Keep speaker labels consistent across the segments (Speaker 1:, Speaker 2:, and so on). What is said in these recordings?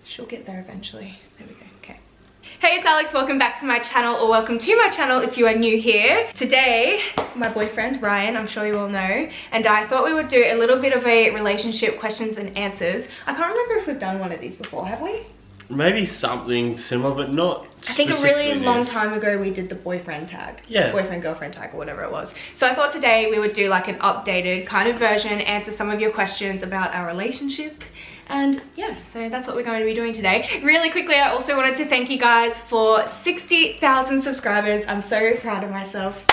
Speaker 1: She'll get there eventually. There we go, okay. Hey, it's Alex, welcome back to my channel, or welcome to my channel if you are new here. Today, my boyfriend, Ryan, I'm sure you all know, and I thought we would do a little bit of a relationship questions and answers. I can't remember if we've done one of these before, have we?
Speaker 2: Maybe something similar, but not
Speaker 1: I think a really long time ago we did the boyfriend tag.
Speaker 2: Yeah.
Speaker 1: Boyfriend, girlfriend tag, or whatever it was. So I thought today we would do like an updated kind of version, answer some of your questions about our relationship. And yeah, so that's what we're going to be doing today. Really quickly, I also wanted to thank you guys for 60,000 subscribers. I'm so proud of myself.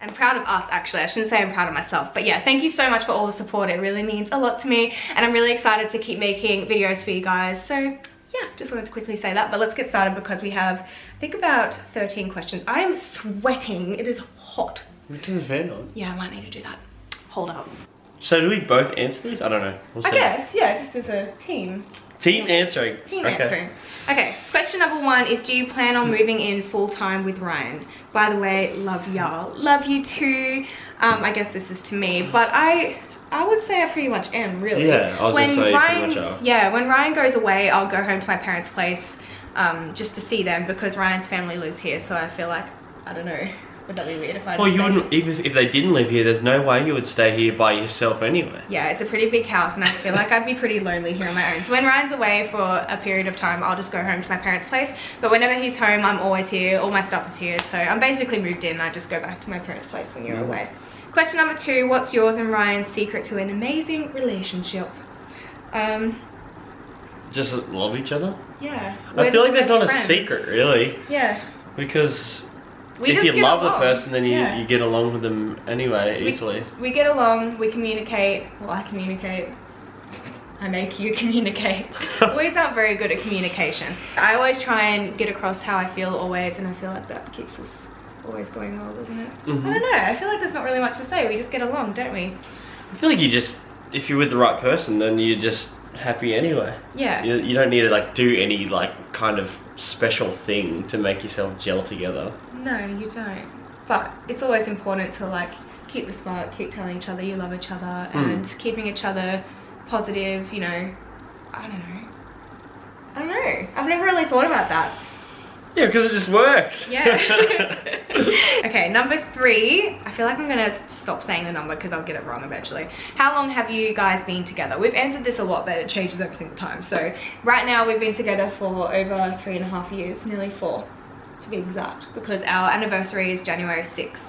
Speaker 1: I'm proud of us, actually. I shouldn't say I'm proud of myself, but yeah, thank you so much for all the support. It really means a lot to me, and I'm really excited to keep making videos for you guys. So yeah, just wanted to quickly say that, but let's get started because we have, I think, about 13 questions. I am sweating. It is hot.
Speaker 2: We turn the fan on.
Speaker 1: Yeah, I might need to do that. Hold up.
Speaker 2: So do we both answer these? I don't know. We'll see.
Speaker 1: I guess, yeah, just as a team.
Speaker 2: Team answering.
Speaker 1: Team answering. Okay, question number 1 is, do you plan on moving in full-time with Ryan? By the way, love y'all. Love you too. I guess this is to me, but I would say I pretty much am, really.
Speaker 2: Yeah, I was going to say
Speaker 1: Ryan,
Speaker 2: pretty much are.
Speaker 1: Yeah, when Ryan goes away, I'll go home to my parents' place just to see them, because Ryan's family lives here, so I feel like, I don't know, would that be weird if I
Speaker 2: Well, you wouldn't, even if they didn't live here, there's no way you would stay here by yourself anyway.
Speaker 1: Yeah, it's a pretty big house, and I feel like I'd be pretty lonely here on my own. So when Ryan's away for a period of time, I'll just go home to my parents' place. But whenever he's home, I'm always here. All my stuff is here. So I'm basically moved in. I just go back to my parents' place when you're away. Question number 2, what's yours and Ryan's secret to an amazing relationship?
Speaker 2: Just love each other?
Speaker 1: Yeah.
Speaker 2: I feel like there's not a secret, really.
Speaker 1: Yeah.
Speaker 2: Because
Speaker 1: We
Speaker 2: if
Speaker 1: just
Speaker 2: you love
Speaker 1: get
Speaker 2: the
Speaker 1: along.
Speaker 2: person, then
Speaker 1: Yeah.
Speaker 2: you get along with them anyway, easily.
Speaker 1: We get along, we communicate. Well, I communicate. I make you communicate. Boys aren't very good at communication. I always try and get across how I feel always, and I feel like that keeps us always going well, doesn't it? I don't know, I feel like there's not really much to say. We just get along, don't we?
Speaker 2: I feel like you just, if you're with the right person, then you're just happy anyway.
Speaker 1: Yeah.
Speaker 2: You don't need to like do any like kind of special thing to make yourself gel together.
Speaker 1: No, you don't. But it's always important to like keep the spark, keep telling each other you love each other, and keeping each other positive, you know. I don't know. I've never really thought about that.
Speaker 2: Yeah, because it just works.
Speaker 1: Yeah. Okay, number 3. I feel like I'm gonna stop saying the number because I'll get it wrong eventually. How long have you guys been together? We've answered this a lot, but it changes every single time. So right now we've been together for over 3.5 years, nearly 4 to be exact, because our anniversary is January 6th.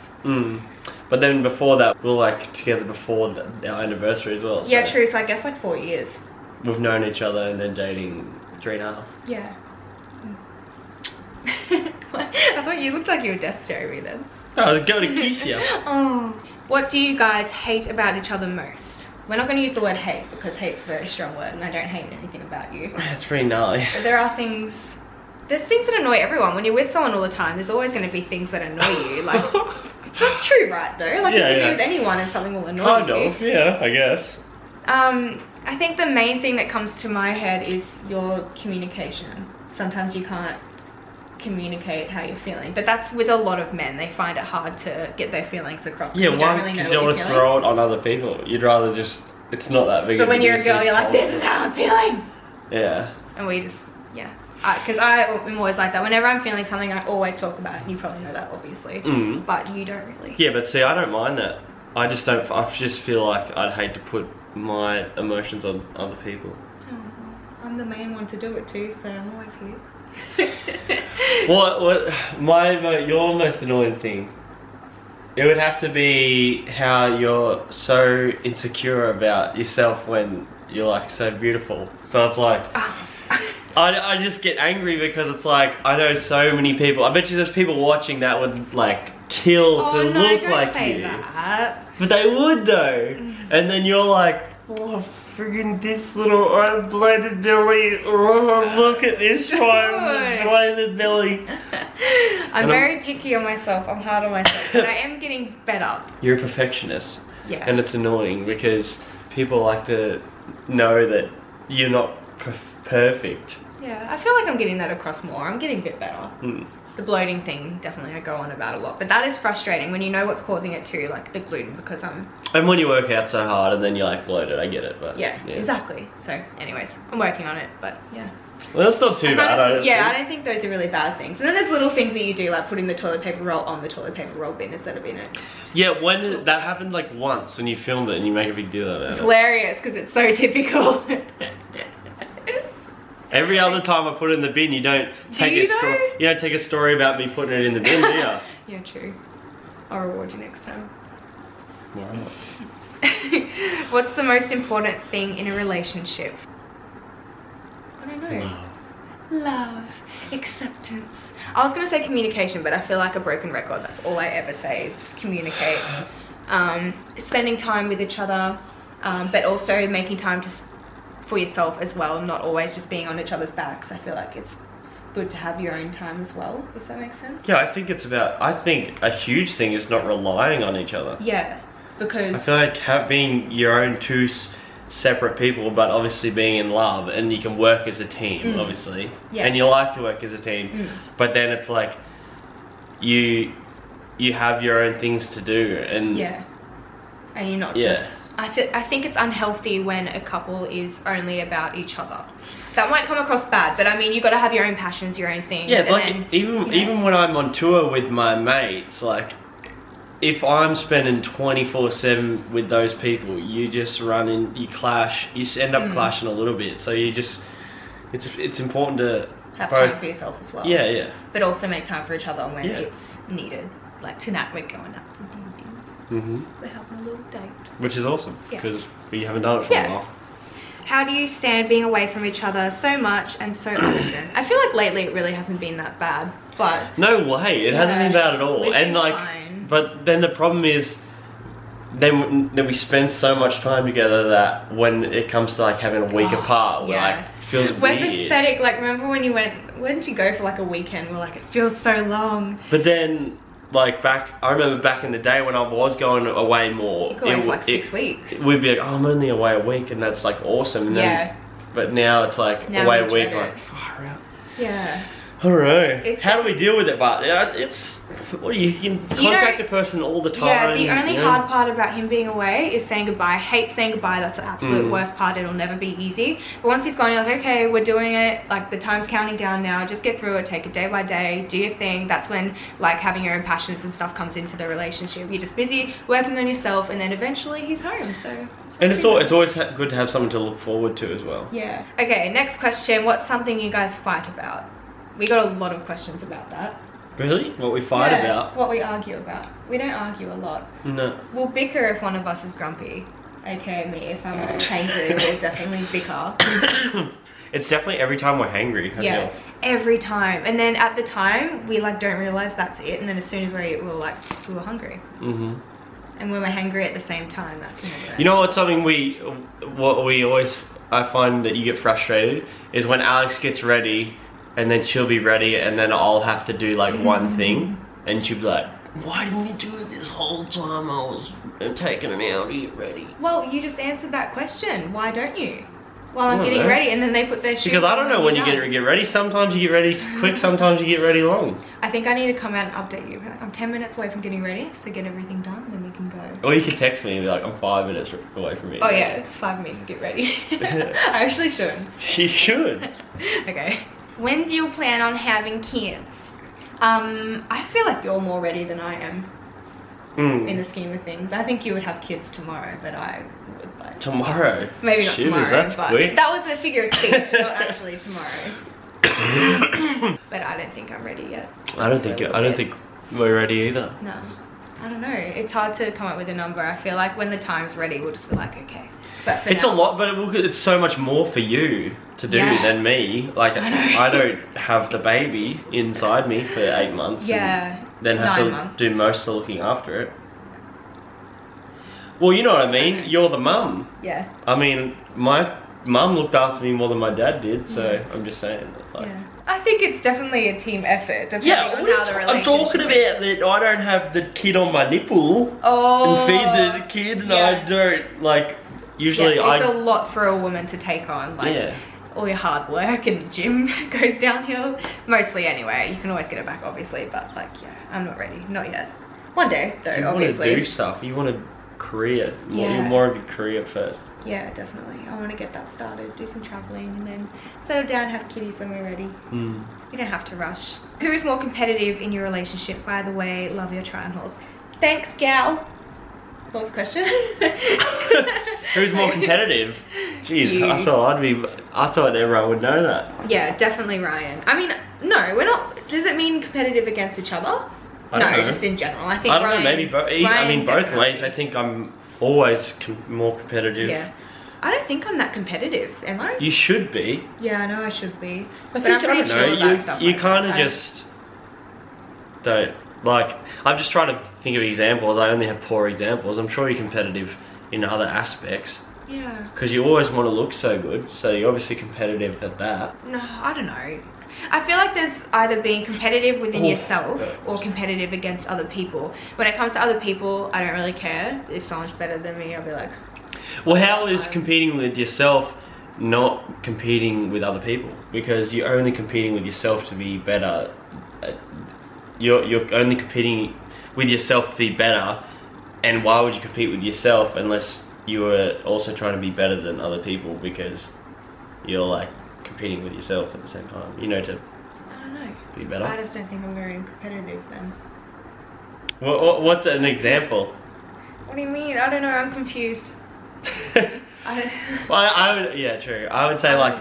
Speaker 2: But then before that, we were like together before our anniversary as well. So
Speaker 1: Yeah, true. So I guess like 4 years.
Speaker 2: we've known each other and then dating 3.5.
Speaker 1: Yeah. I thought you looked like you were death staring me then.
Speaker 2: I was going to kiss you.
Speaker 1: Oh. What do you guys hate about each other most? We're not going to use the word hate because hate's a very strong word, and I don't hate anything about you.
Speaker 2: It's pretty gnarly.
Speaker 1: But there are things, there's things that annoy everyone. When you're with someone all the time, there's always going to be things that annoy you. Like, that's true, right, though? Like,
Speaker 2: Yeah,
Speaker 1: you can
Speaker 2: yeah.
Speaker 1: be with anyone and something will annoy
Speaker 2: Kind
Speaker 1: you.
Speaker 2: of, yeah, I guess.
Speaker 1: I think the main thing that comes to my head is your communication. Sometimes you can't communicate how you're feeling, but that's with a lot of men. They find it hard to get their feelings across.
Speaker 2: Yeah,
Speaker 1: you
Speaker 2: one,
Speaker 1: don't really know
Speaker 2: because
Speaker 1: what
Speaker 2: you
Speaker 1: you're
Speaker 2: want to
Speaker 1: feeling.
Speaker 2: throw it on other people. You'd rather just, it's not that big
Speaker 1: But
Speaker 2: of
Speaker 1: when you're a
Speaker 2: deal,
Speaker 1: girl,
Speaker 2: so
Speaker 1: you're
Speaker 2: it's
Speaker 1: like, this is how I'm feeling.
Speaker 2: Yeah.
Speaker 1: And we just, yeah. Because I'm always like that. Whenever I'm feeling something, I always talk about it. And you probably know that, obviously. But you don't really.
Speaker 2: Yeah, but see, I don't mind that. I just don't, I just feel like I'd hate to put my emotions on other people.
Speaker 1: Oh, I'm the main one to do it too, so I'm always here.
Speaker 2: Your most annoying thing? It would have to be how you're so insecure about yourself when you're like so beautiful. So it's like, I just get angry because it's like, I know so many people, I bet you there's people watching that would like kill to look
Speaker 1: don't
Speaker 2: like
Speaker 1: say
Speaker 2: you.
Speaker 1: That.
Speaker 2: But they would though. And then you're like, oh, friggin' this little unbladed belly. Oh, look at this one, unbladed belly.
Speaker 1: I'm very picky on myself. I'm hard on myself. But I am getting better.
Speaker 2: You're a perfectionist.
Speaker 1: Yeah.
Speaker 2: And it's annoying because people like to know that you're not perfect.
Speaker 1: Yeah, I feel like I'm getting that across more. I'm getting a bit better. The bloating thing, definitely I go on about a lot. But that is frustrating when you know what's causing it too, like the gluten, because
Speaker 2: And when you work out so hard and then you're like bloated, I get it. But
Speaker 1: yeah, exactly. So anyways, I'm working on it, but yeah.
Speaker 2: Well, that's not too bad.
Speaker 1: I don't think those are really bad things. And then there's little things that you do, like putting the toilet paper roll on the toilet paper roll bin instead of in it.
Speaker 2: Yeah, when that happened like once and you filmed it and you make a big deal out of it.
Speaker 1: It's hilarious because it's so typical.
Speaker 2: Every other time I put it in the bin, you don't take a story about me putting it in the bin, do you?
Speaker 1: Yeah, true. I'll reward you next time.
Speaker 2: Wow.
Speaker 1: What's the most important thing in a relationship? I don't know. Love. Acceptance. I was going to say communication, but I feel like a broken record. That's all I ever say is just communicate. Spending time with each other, but also making time for yourself as well, not always just being on each other's backs. I feel like it's good to have your own time as well, if that makes sense.
Speaker 2: Yeah, I think a huge thing is not relying on each other.
Speaker 1: Yeah, because...
Speaker 2: I feel like being your own two separate people, but obviously being in love, and you can work as a team, obviously. Yeah. And you like to work as a team, but then it's like you have your own things to do, and... Yeah. And you're not just... I think it's unhealthy when a couple is only about each other. That might come across bad, but I mean, you got to have your own passions, your own things. Yeah, it's like even when I'm on tour with my mates, like if I'm spending 24/7 with those people, you just run in, you clash, you end up clashing a little bit. So you just, it's important to
Speaker 1: have time for yourself as well.
Speaker 2: Yeah, yeah.
Speaker 1: But also make time for each other when it's needed. Like tonight, we're going out for dinner. We're having a little date.
Speaker 2: Which is awesome, because we haven't done it for a while.
Speaker 1: How do you stand being away from each other so much and so often? I feel like lately it really hasn't been that bad, but...
Speaker 2: No way, it hasn't been bad at all.
Speaker 1: We've
Speaker 2: been
Speaker 1: fine.
Speaker 2: But then the problem is, then we spend so much time together that when it comes to like having a week apart, we're like, it feels
Speaker 1: we're
Speaker 2: weird. Pathetic.
Speaker 1: Like, remember when you went, where did you go for like a weekend? We're like, it feels so long.
Speaker 2: But then... Like I remember back in the day when I was going away more.
Speaker 1: You're going for like 6 weeks.
Speaker 2: We'd be like, oh, I'm only away a week, and that's like awesome. And then, but now it's like away a week, like far out.
Speaker 1: Yeah.
Speaker 2: I don't know. How do we deal with it? But it's you can contact a person all the time.
Speaker 1: Yeah, the only hard part about him being away is saying goodbye. I hate saying goodbye. That's the absolute worst part. It'll never be easy. But once he's gone, you're like, okay, we're doing it. Like the time's counting down now. Just get through it. Take it day by day. Do your thing. That's when like having your own passions and stuff comes into the relationship. You're just busy working on yourself, and then eventually he's home. So.
Speaker 2: And it's always good to have something to look forward to as well.
Speaker 1: Yeah. Okay. Next question. What's something you guys fight about? We got a lot of questions about that.
Speaker 2: Really? What we fight about?
Speaker 1: What we argue about. We don't argue a lot.
Speaker 2: No.
Speaker 1: We'll bicker if one of us is grumpy. Okay, me. If I'm hangry, we'll definitely bicker.
Speaker 2: It's definitely every time we're hangry. I feel.
Speaker 1: Every time. And then at the time, we like don't realize that's it. And then as soon as we eat, we're like, we were hungry. And when we're hangry at the same time, that's never.
Speaker 2: You know what's something I find that you get frustrated is when Alex gets ready. And then she'll be ready, and then I'll have to do like one thing, and she'll be like, "Why didn't you do it this whole time? I was taking an hour to get ready."
Speaker 1: Well, you just answered that question. Why don't you? While I'm getting ready, and then they put their shoes on.
Speaker 2: Because I don't know when you get ready. Sometimes you get ready quick, sometimes you get ready long.
Speaker 1: I think I need to come out and update you. I'm 10 minutes away from getting ready, so get everything done, then we can go.
Speaker 2: Or you can text me and be like, I'm 5 minutes away from you.
Speaker 1: Oh yeah, 5 minutes to get ready. I actually should.
Speaker 2: You should.
Speaker 1: Okay. When do you plan on having kids? I feel like you're more ready than I am. In the scheme of things. I think you would have kids tomorrow, but I would like...
Speaker 2: Tomorrow?
Speaker 1: Maybe not tomorrow,
Speaker 2: that's
Speaker 1: but
Speaker 2: quick.
Speaker 1: that was a figure of speech, not actually tomorrow. But I don't think I'm ready yet.
Speaker 2: I don't think we're ready either.
Speaker 1: No. I don't know. It's hard to come up with a number. I feel like when the time's ready, we'll just be like, okay. But
Speaker 2: it's a lot, but it's so much more for you to do than me. Like, I don't have the baby inside me for 8 months.
Speaker 1: Yeah.
Speaker 2: Then have to do most of the looking after it. Well, you know what I mean. You're the mum.
Speaker 1: Yeah.
Speaker 2: I mean, my mum looked after me more than my dad did, so I'm just saying. Like,
Speaker 1: I think it's definitely a team effort, depending on how the relationship
Speaker 2: I'm talking about that I don't have the kid on my nipple and feed the kid, and I don't, like, usually
Speaker 1: it's a lot for a woman to take on. Like, all your hard work in the gym goes downhill. Mostly anyway. You can always get it back, obviously, but like, yeah, I'm not ready. Not yet. One day, though,
Speaker 2: you
Speaker 1: obviously.
Speaker 2: You want to do stuff. You want to career.
Speaker 1: Yeah.
Speaker 2: You're more of your career first.
Speaker 1: Yeah, definitely. I want to get that started, do some traveling, and then settle down, have kitties when we're ready.
Speaker 2: Mm.
Speaker 1: You don't have to rush. Who is more competitive in your relationship? By the way, love your triangles. Thanks, gal. What was the question?
Speaker 2: Who's more competitive? Jeez,
Speaker 1: You.
Speaker 2: I thought everyone would know that.
Speaker 1: Yeah, definitely Ryan. I mean, no, we're not. Does it mean competitive against each other?
Speaker 2: I don't know.
Speaker 1: Just in general. I think
Speaker 2: I don't
Speaker 1: Ryan,
Speaker 2: know, maybe
Speaker 1: Ryan
Speaker 2: both
Speaker 1: definitely.
Speaker 2: ways. I think I'm always more competitive.
Speaker 1: Yeah. I don't think I'm that competitive, am I?
Speaker 2: You should be.
Speaker 1: Yeah, I know I should be. But
Speaker 2: I
Speaker 1: I'm pretty chill about stuff
Speaker 2: you
Speaker 1: like
Speaker 2: kind of
Speaker 1: that.
Speaker 2: just don't, like, I'm just trying to think of examples. I only have poor examples. I'm sure you're competitive in other aspects.
Speaker 1: Yeah.
Speaker 2: Because you always want to look so good, so you're obviously competitive at that.
Speaker 1: No, I don't know. I feel like there's either being competitive within
Speaker 2: Oh,
Speaker 1: yourself
Speaker 2: yeah.
Speaker 1: or competitive against other people. When it comes to other people, I don't really care. If someone's better than me, I'll be like...
Speaker 2: Well, how is competing with yourself not competing with other people? Because you're only competing with yourself to be better. You're only competing with yourself to be better, and why would you compete with yourself unless you were also trying to be better than other people? Because you're like competing with yourself at the same time, you know, to
Speaker 1: I don't know.
Speaker 2: be better.
Speaker 1: I just don't think I'm very competitive then.
Speaker 2: What's an example?
Speaker 1: What do you mean? I don't know. I'm confused. I don't...
Speaker 2: Well, I would, yeah, true. I would say like,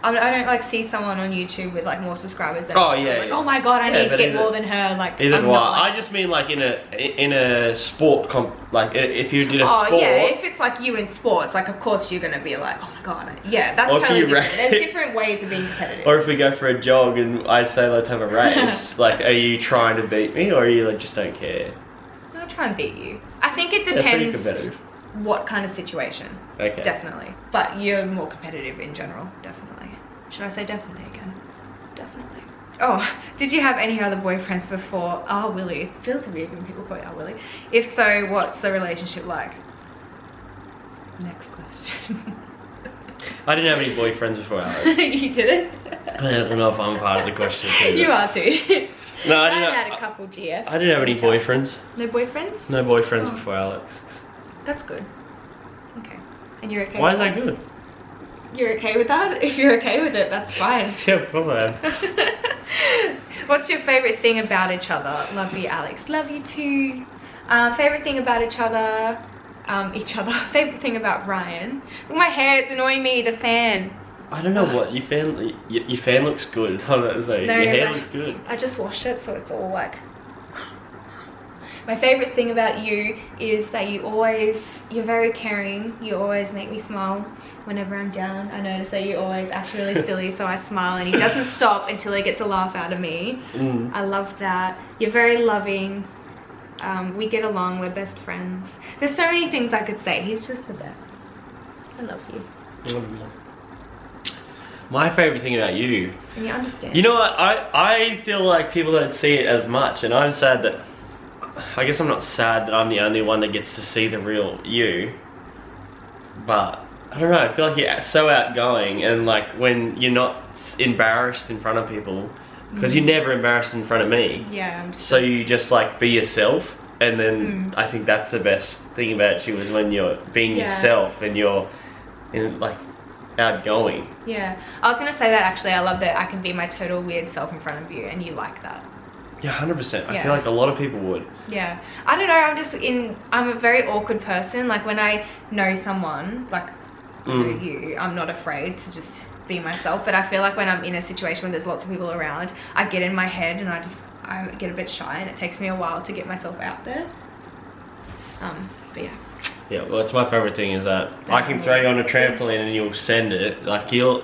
Speaker 1: I don't like see someone on YouTube with like more subscribers than
Speaker 2: Oh,
Speaker 1: me.
Speaker 2: yeah,
Speaker 1: I'm like,
Speaker 2: yeah.
Speaker 1: oh my god, I
Speaker 2: Yeah,
Speaker 1: need to
Speaker 2: but
Speaker 1: get
Speaker 2: either-
Speaker 1: more than her. Like,
Speaker 2: either
Speaker 1: I'm
Speaker 2: do
Speaker 1: not,
Speaker 2: I.
Speaker 1: like...
Speaker 2: I just mean like in a sport like if you did a
Speaker 1: Oh
Speaker 2: sport.
Speaker 1: yeah, if it's like you in sports, like of course you're gonna be like, oh my god, yeah, that's
Speaker 2: Or if
Speaker 1: totally
Speaker 2: you
Speaker 1: different.
Speaker 2: ra-
Speaker 1: There's different ways of being competitive.
Speaker 2: Or if we go for a jog and I say let's have a race, like are you trying to beat me or are you like just don't care?
Speaker 1: I'll try and beat you. I think it
Speaker 2: Yeah, so you're
Speaker 1: depends
Speaker 2: competitive.
Speaker 1: what kind of situation.
Speaker 2: Okay.
Speaker 1: Definitely. But you're more competitive in general, definitely. Should I say definitely again? Definitely. Oh, did you have any other boyfriends before our Willie? It feels weird when people call it our Willie. If so, what's the relationship like? Next question.
Speaker 2: I didn't have any boyfriends before Alex.
Speaker 1: You didn't?
Speaker 2: I don't know if I'm part of the question too.
Speaker 1: You are too.
Speaker 2: No, I
Speaker 1: I
Speaker 2: didn't.
Speaker 1: had a couple GFs.
Speaker 2: I didn't have any
Speaker 1: Didn't you?
Speaker 2: boyfriends.
Speaker 1: No boyfriends?
Speaker 2: No boyfriends
Speaker 1: Oh.
Speaker 2: before Alex.
Speaker 1: That's good. Okay. And you're okay
Speaker 2: Why
Speaker 1: with
Speaker 2: is that good?
Speaker 1: You're okay with that? If you're okay with it, that's fine.
Speaker 2: Yeah, of course I am.
Speaker 1: What's your favorite thing about each other? Love you, Alex. Love you too. Favorite thing about each other? Favorite thing about Ryan? Look, my hair, it's annoying me, the fan.
Speaker 2: I don't know what your fan looks good. I was about to say
Speaker 1: No,
Speaker 2: your hair
Speaker 1: but
Speaker 2: looks good.
Speaker 1: I just washed it, so it's all like... My favorite thing about you is that you're very caring. You always make me smile whenever I'm down. I notice that you always act really silly, so I smile and he doesn't stop until he gets a laugh out of me.
Speaker 2: Mm.
Speaker 1: I love that. You're very loving. We get along, we're best friends. There's so many things I could say. He's just the best. I love you.
Speaker 2: My favorite thing about you.
Speaker 1: And you understand.
Speaker 2: You know what? I feel like people don't see it as much, and I'm sad that. I guess I'm not sad that I'm the only one that gets to see the real you. But I don't know. I feel like you're so outgoing, and like when you're not embarrassed in front of people, because you're never embarrassed in front of me.
Speaker 1: Yeah, I'm just...
Speaker 2: So you just like be yourself, and then I think that's the best thing about you is when you're being yourself and you're like outgoing.
Speaker 1: Yeah. I was going to say that actually. I love that I can be my total weird self in front of you and you like that.
Speaker 2: Yeah, 100%. I
Speaker 1: Yeah.
Speaker 2: feel like a lot of people would.
Speaker 1: Yeah. I don't know, I'm a very awkward person. Like when I know someone, like you, I'm not afraid to just be myself. But I feel like when I'm in a situation where there's lots of people around, I get in my head and I get a bit shy and it takes me a while to get myself out there. But yeah.
Speaker 2: Yeah, well, it's my favorite thing is that I can throw you on a trampoline and you'll send it. Like you'll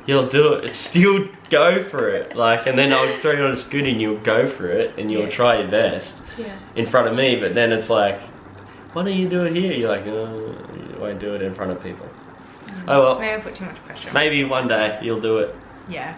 Speaker 2: do it. Still go for it. Like, and then I'll throw you on a scooter and you'll go for it and you'll try your best in front of me. But then it's like, why don't you do it here? You're like, no, you won't do it in front of people. Oh well.
Speaker 1: Maybe I put too much pressure.
Speaker 2: Maybe one day you'll do it.
Speaker 1: Yeah.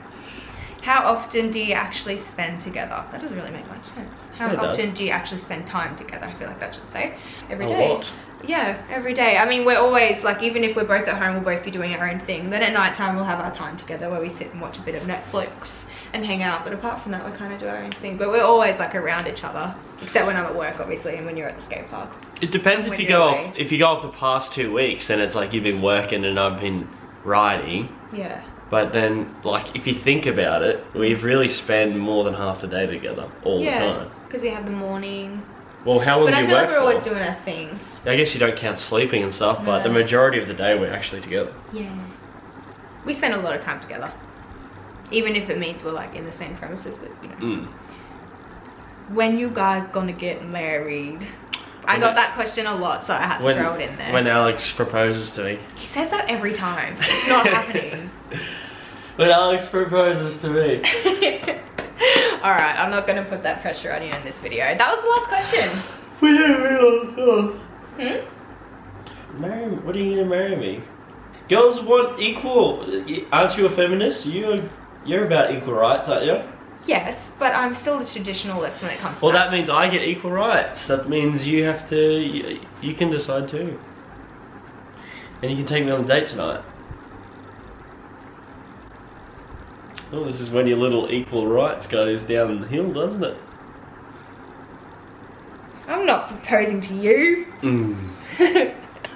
Speaker 1: How often do you actually spend together? That doesn't really make much sense. How
Speaker 2: It does.
Speaker 1: often do you actually spend time together? I feel like that should say every
Speaker 2: A
Speaker 1: day.
Speaker 2: lot.
Speaker 1: Yeah, every day. I mean, we're always like, even if we're both at home, we'll both be doing our own thing. Then at night time, we'll have our time together where we sit and watch a bit of Netflix and hang out. But apart from that, we kind of do our own thing. But we're always like around each other, except when I'm at work, obviously, and when you're at the skate park.
Speaker 2: It depends if you go off. If you go off the past 2 weeks, then it's like you've been working and I've been riding.
Speaker 1: Yeah.
Speaker 2: But then, like, if you think about it, we really spend more than half the day together all the time.
Speaker 1: Because we have the morning.
Speaker 2: Well, how long do you work for?
Speaker 1: But I feel like we're always doing our thing.
Speaker 2: I guess you don't count sleeping and stuff, but the majority of the day we're actually together.
Speaker 1: Yeah. We spend a lot of time together. Even if it means we're like in the same premises, but you know. When you guys gonna get married? I got that question a lot, so I had to throw it in there.
Speaker 2: When Alex proposes to me.
Speaker 1: He says that every time. It's not happening.
Speaker 2: When Alex proposes to me.
Speaker 1: Alright, I'm not gonna put that pressure on you in this video. That was the last question.
Speaker 2: Marry me. What are you gonna marry me? Girls want equal. Aren't you a feminist? You're about equal rights, aren't you?
Speaker 1: Yes, but I'm still a traditionalist when it comes to
Speaker 2: well, that means I get equal rights. That means you have to. You can decide too. And you can take me on a date tonight. Oh, this is when your little equal rights goes down the hill, doesn't it?
Speaker 1: I'm not proposing to you.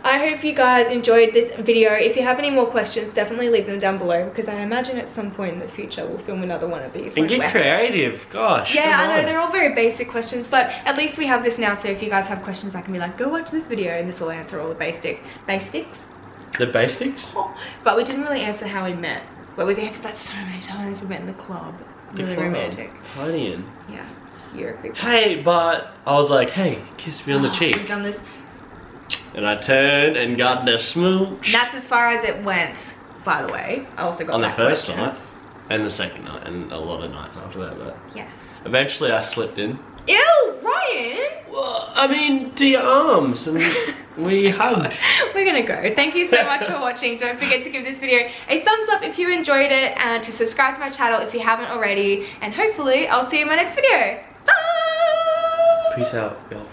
Speaker 1: I hope you guys enjoyed this video. If you have any more questions, definitely leave them down below, because I imagine at some point in the future we'll film another one of these.
Speaker 2: And get creative, gosh.
Speaker 1: Yeah, I know, they're all very basic questions, but at least we have this now, so if you guys have questions, I can be like, go watch this video, and this will answer all the basics.
Speaker 2: The basics?
Speaker 1: But we didn't really answer how we met. But we've answered that so many times. We met in the club. Really romantic.
Speaker 2: Honeying.
Speaker 1: Yeah, you're a creep.
Speaker 2: Hey, but I was like, hey, kiss me on the cheek.
Speaker 1: We've done this.
Speaker 2: And I turned and got the smooch.
Speaker 1: And that's as far as it went, by the way. I also got
Speaker 2: on the
Speaker 1: that
Speaker 2: first
Speaker 1: question.
Speaker 2: night and the second night and a lot of nights after that, but
Speaker 1: yeah.
Speaker 2: Eventually I slipped in.
Speaker 1: Ew, Ryan!
Speaker 2: Well, I mean, to your arms and we hugged.
Speaker 1: We're gonna go. Thank you so much for watching. Don't forget to give this video a thumbs up if you enjoyed it, and to subscribe to my channel if you haven't already, and hopefully I'll see you in my next video. Bye!
Speaker 2: Peace out, y'all.